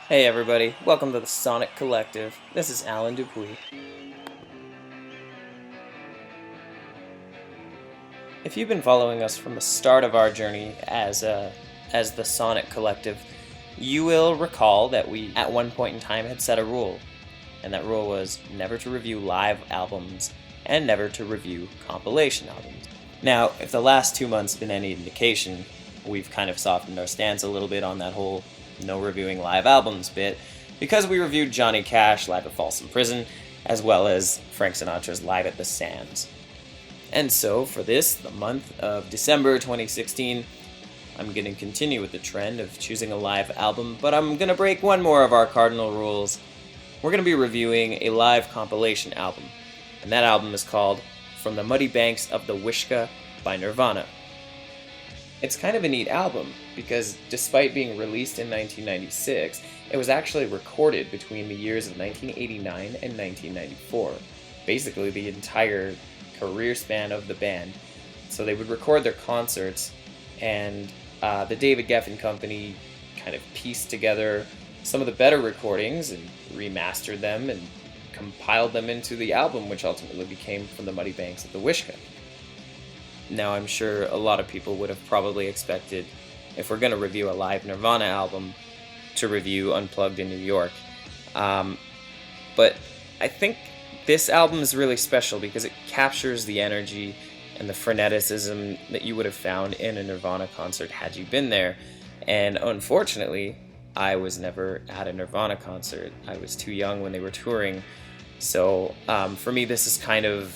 Hey everybody, welcome to the Sonic Collective. This is Alan Dupuis. If you've been following us from the start of our journey as the Sonic Collective, you will recall that we at one point in time had set a rule, and that rule was never to review live albums and never to review compilation albums. Now, if the last 2 months have been any indication, we've kind of softened our stance a little bit on that whole no reviewing live albums bit, because we reviewed Johnny Cash live at Folsom Prison, as well as Frank Sinatra's Live at the Sands. And so, for this, the month of December 2016, I'm going to continue with the trend of choosing a live album, but I'm going to break one more of our cardinal rules. We're going to be reviewing a live compilation album, and that album is called From the Muddy Banks of the Wishkah by Nirvana. It's kind of a neat album, because despite being released in 1996, it was actually recorded between the years of 1989 and 1994. Basically the entire career span of the band. So they would record their concerts, and the David Geffen Company kind of pieced together some of the better recordings and remastered them and compiled them into the album, which ultimately became From the Muddy Banks of the Wishkah. Now, I'm sure a lot of people would have probably expected, if we're going to review a live Nirvana album, to review Unplugged in New York. But I think this album is really special because it captures the energy and the freneticism that you would have found in a Nirvana concert had you been there. And unfortunately, I was never at a Nirvana concert. I was too young when they were touring. So for me, this is kind of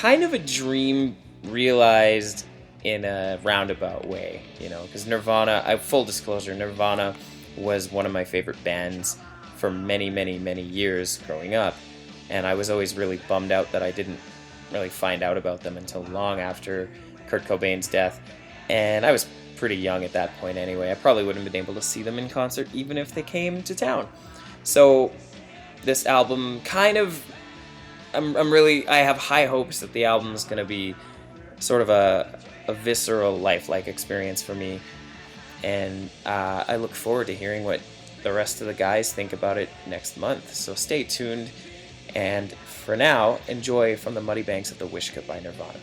a dream realized in a roundabout way, because Nirvana, full disclosure, Nirvana was one of my favorite bands for many, many, many years growing up, and I was always really bummed out that I didn't really find out about them until long after Kurt Cobain's death, and I was pretty young at that point anyway. I probably wouldn't have been able to see them in concert even if they came to town. So this album I have high hopes that the album is going to be sort of a visceral, lifelike experience for me, and I look forward to hearing what the rest of the guys think about it next month, so stay tuned, and for now, enjoy From the Muddy Banks of the Wishkah by Nirvana.